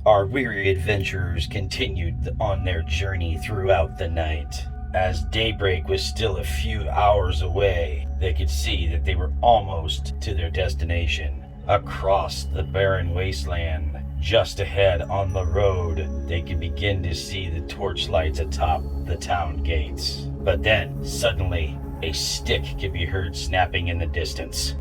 Our weary adventurers continued on their journey throughout the night. As daybreak was still a few hours away, they could see that they were almost to their destination. Across the barren wasteland, just ahead on the road, they could begin to see the torchlights atop the town gates. But then, suddenly, a stick could be heard snapping in the distance.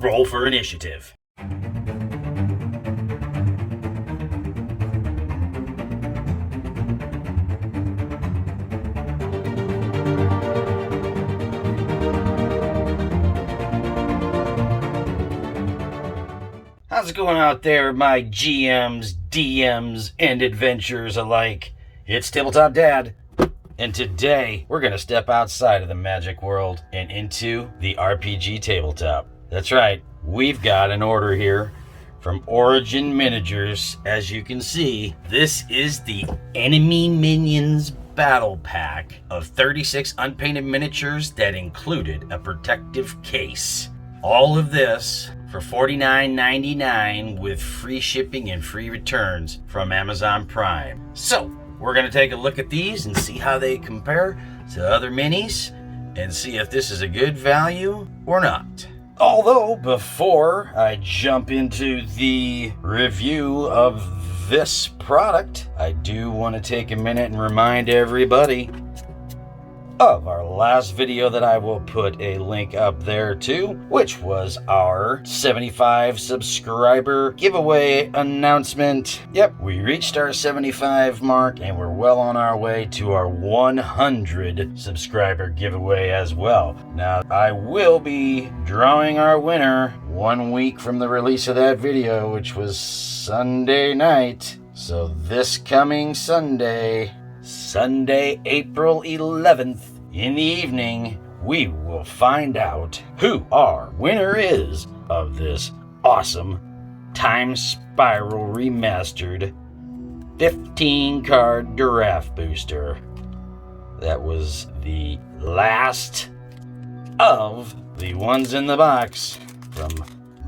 Roll for initiative. How's it going out there, my GMs, DMs, and adventurers alike? It's Tabletop Dad, and today we're going to step outside of the magic world and into the RPG tabletop. That's right, we've got an order here from Origin Miniatures. As you can see, this is the Enemy Minions Battle Pack of 36 unpainted miniatures that included a protective case. All of this for $49.99 with free shipping and free returns from Amazon Prime. So, we're going to take a look at these and see how they compare to other minis and see if this is a good value or not. Although, before I jump into the review of this product, I do want to take a minute and remind everybody of our last video that I will put a link up there to, which was our 75 subscriber giveaway announcement. Yep, we reached our 75 mark and we're well on our way to our 100 subscriber giveaway as well. Now, I will be drawing our winner 1 week from the release of that video, which was Sunday night. So this coming Sunday, April 11th, in the evening, we will find out who our winner is of this awesome Time Spiral Remastered 15-card Giraffe Booster. That was the last of the ones in the box from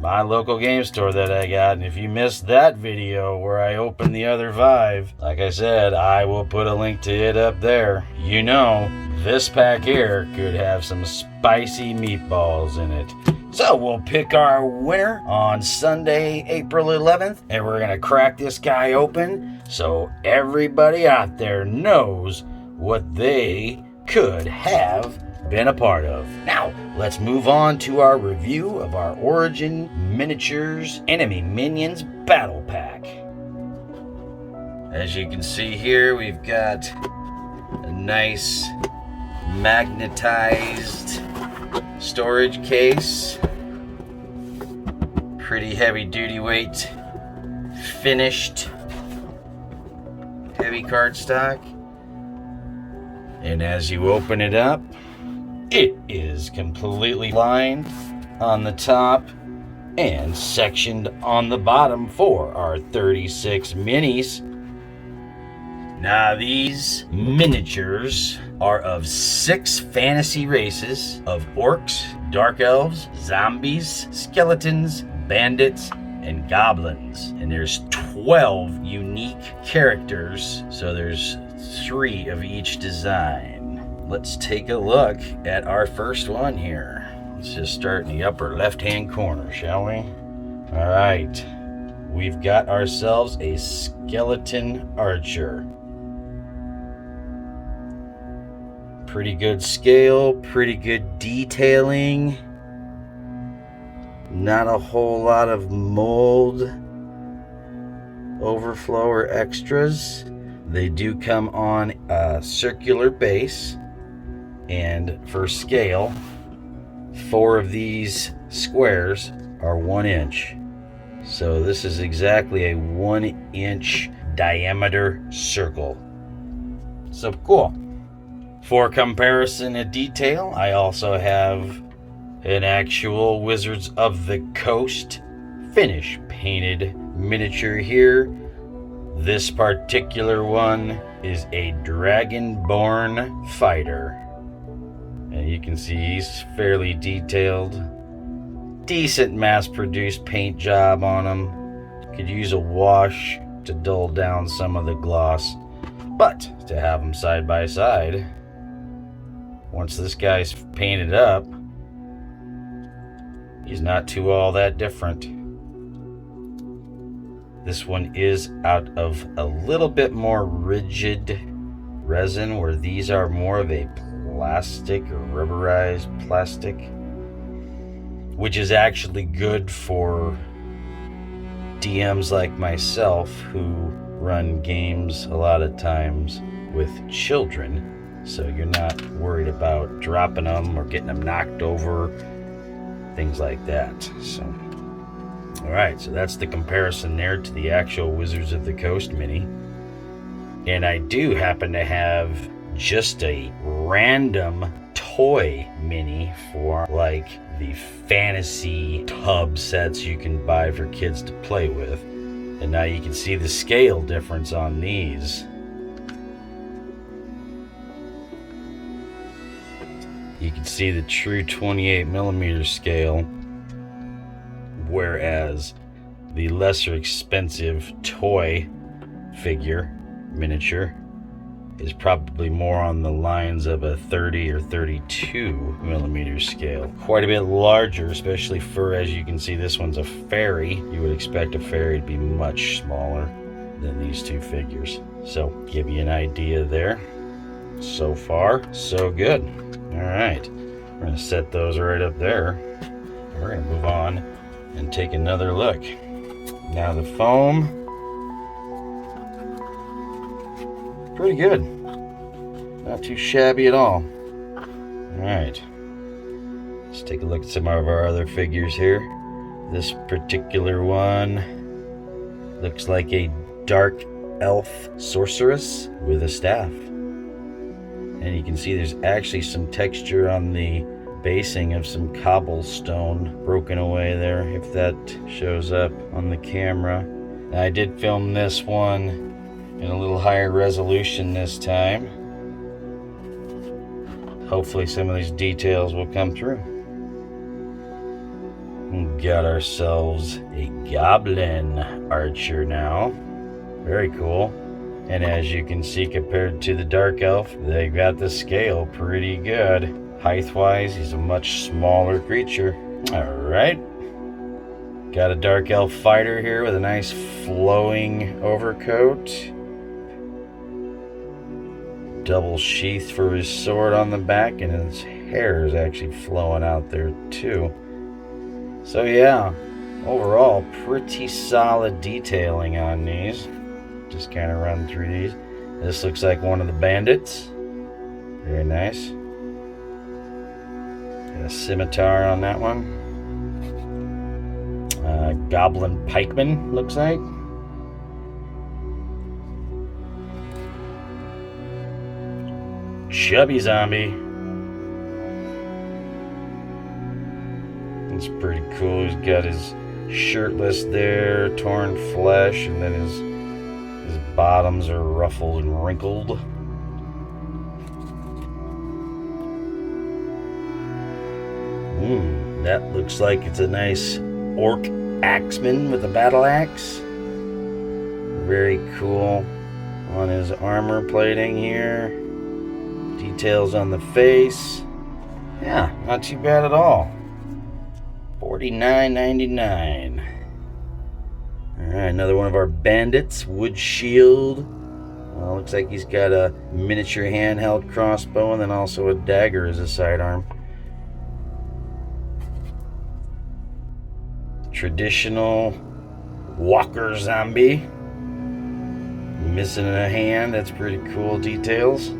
my local game store that I got. And if you missed that video where I opened the other 5, like I said, I will put a link to it up there. You know, this pack here could have some spicy meatballs in it. So we'll pick our winner on Sunday, April 11th, and we're gonna crack this guy open so everybody out there knows what they could have been a part of. Now, let's move on to our review of our Origin Miniatures Enemy Minions Battle Pack. As you can see here, we've got a nice magnetized storage case. Pretty heavy duty weight, finished heavy cardstock. And as you open it up, it is completely lined on the top and sectioned on the bottom for our 36 minis. Now, these miniatures are of 6 fantasy races of orcs, dark elves, zombies, skeletons, bandits, and goblins. And there's 12 unique characters, so there's 3 of each design. Let's take a look at our first one here. Let's just start in the upper left-hand corner, shall we? All right, we've got ourselves a skeleton archer. Pretty good scale, pretty good detailing. Not a whole lot of mold overflow or extras. They do come on a circular base. And for scale, 4 of these squares are 1 inch. So this is exactly a 1 inch diameter circle. So cool. For comparison and detail, I also have an actual Wizards of the Coast finish painted miniature here. This particular one is a Dragonborn fighter. And you can see he's fairly detailed. Decent mass-produced paint job on him. Could use a wash to dull down some of the gloss. But to have them side by side, once this guy's painted up, he's not too all that different. This one is out of a little bit more rigid resin, where these are more of a plastic or rubberized plastic, which is actually good for DMs like myself who run games a lot of times with children, so you're not worried about dropping them or getting them knocked over, things like that. So alright, so that's the comparison there to the actual Wizards of the Coast mini. And I do happen to have just a random toy mini for like the fantasy tub sets you can buy for kids to play with. And now you can see the scale difference on these. You can see the true 28mm scale, whereas the lesser expensive toy figure miniature is probably more on the lines of a 30 or 32mm scale. Quite a bit larger, especially for, as you can see, this one's a fairy. You would expect a fairy to be much smaller than these two figures. So, give you an idea there. So far, so good. All right, we're gonna set those right up there. We're gonna move on and take another look. Now the foam, pretty good. Not too shabby at all. Alright. Let's take a look at some of our other figures here. This particular one looks like a dark elf sorceress with a staff. And you can see there's actually some texture on the basing of some cobblestone broken away there, if that shows up on the camera. Now, I did film this one in a little higher resolution this time. Hopefully some of these details will come through. We got ourselves a goblin archer now. Very cool. And as you can see, compared to the dark elf, they got the scale pretty good. Height-wise, he's a much smaller creature. Alright. Got a dark elf fighter here with a nice flowing overcoat. Double sheath for his sword on the back, and his hair is actually flowing out there too. So yeah, overall pretty solid detailing on these. Just kind of run through these. This looks like one of the bandits. Very nice. Got a scimitar on that one. Goblin pikeman looks like. Chubby zombie. It's pretty cool. He's got his shirtless there, torn flesh, and then his bottoms are ruffled and wrinkled. That looks like it's a nice orc axeman with a battle axe. Very cool on his armor plating here. Details on the face. Yeah, not too bad at all. $49.99. Alright, another one of our bandits. Wood shield. Looks like he's got a miniature handheld crossbow and then also a dagger as a sidearm. Traditional walker zombie. Missing a hand. That's pretty cool details.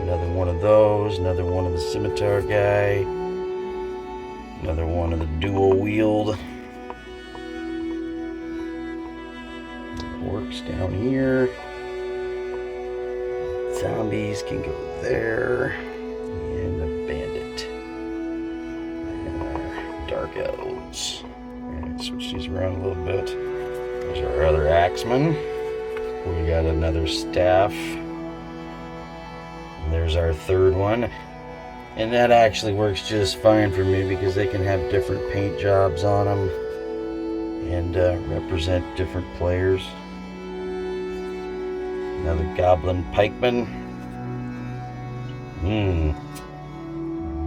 Another one of those, another one of the scimitar guy, another one of the dual wield. Orcs down here. Zombies can go there. And the bandit. And our dark elves. Alright, switch these around a little bit. There's our other axeman. We got another staff. There's our third one, and that actually works just fine for me because they can have different paint jobs on them. and represent different players. Another Goblin Pikeman.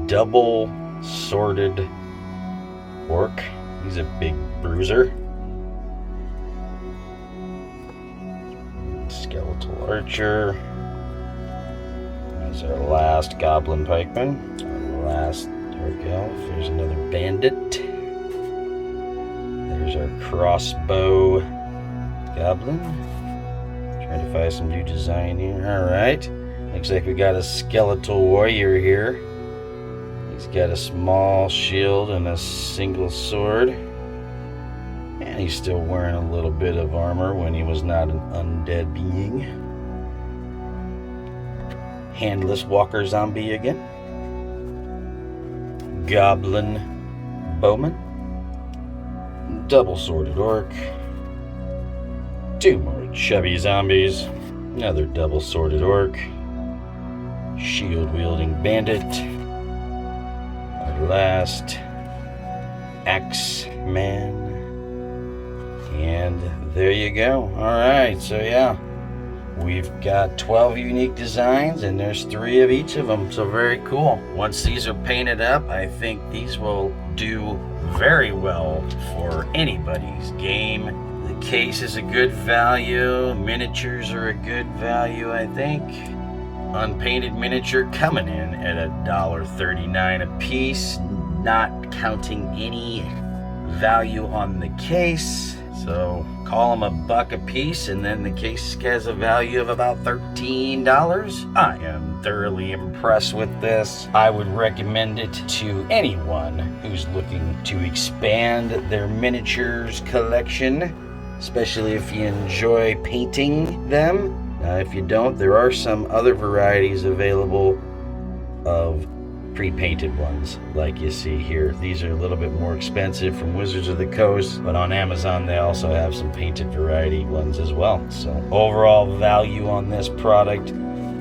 Double Sworded Orc. He's a big bruiser. Skeletal Archer. That's our last Goblin Pikeman. Our last Dark Elf. There's another Bandit. There's our Crossbow Goblin. Trying to find some new design here. Alright. Looks like we got a Skeletal Warrior here. He's got a small shield and a single sword. And he's still wearing a little bit of armor when he was not an undead being. Handless Walker Zombie again. Goblin Bowman. Double Sworded Orc. Two more chubby zombies. Another Double Sworded Orc. Shield Wielding Bandit. Our last Axeman. And there you go. Alright, so yeah. We've got 12 unique designs, and there's 3 of each of them, so very cool. Once these are painted up, I think these will do very well for anybody's game. The case is a good value. Miniatures are a good value, I think. Unpainted miniature coming in at $1.39 a piece, not counting any value on the case. So call them $1 a piece, and then the case has a value of about $13. I am thoroughly impressed with this. I would recommend it to anyone who's looking to expand their miniatures collection, especially if you enjoy painting them. If you don't, there are some other varieties available of pre-painted ones like you see here. These are a little bit more expensive from Wizards of the Coast, but on Amazon they also have some painted variety ones as well. So overall value on this product,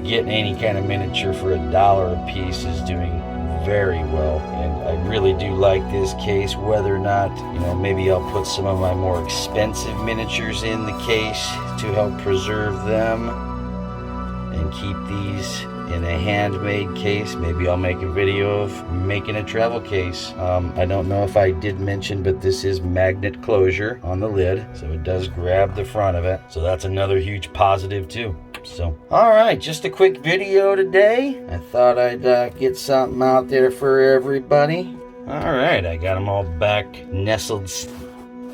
getting any kind of miniature for $1 a piece is doing very well, and I really do like this case. Whether or not, maybe I'll put some of my more expensive miniatures in the case to help preserve them and keep these in a handmade case. Maybe I'll make a video of making a travel case. I don't know if I did mention, but this is magnet closure on the lid, so it does grab the front of it. So that's another huge positive too. So, alright, just a quick video today. I thought I'd get something out there for everybody. Alright, I got them all back nestled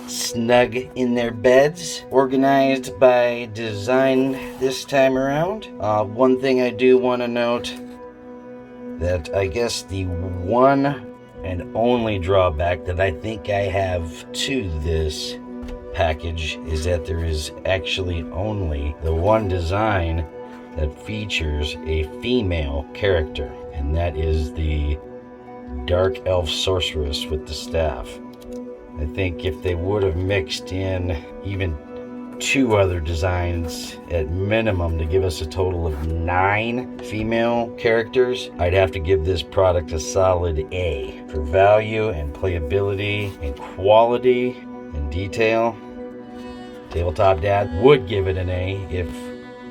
snug in their beds, organized by design this time around. One thing I do want to note, that I guess the one and only drawback that I think I have to this package is that there is actually only the one design that features a female character, and that is the Dark Elf Sorceress with the staff. I think if they would have mixed in even 2 other designs at minimum to give us a total of 9 female characters, I'd have to give this product a solid A. For value and playability and quality and detail, Tabletop Dad would give it an A if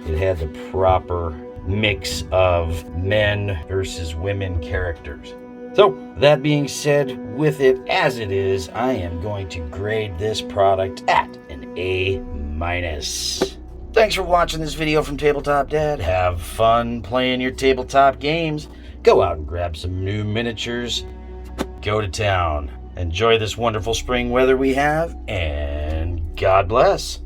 it had the proper mix of men versus women characters. So, that being said, with it as it is, I am going to grade this product at an A-. Thanks for watching this video from Tabletop Dad. Have fun playing your tabletop games. Go out and grab some new miniatures. Go to town. Enjoy this wonderful spring weather we have, and God bless.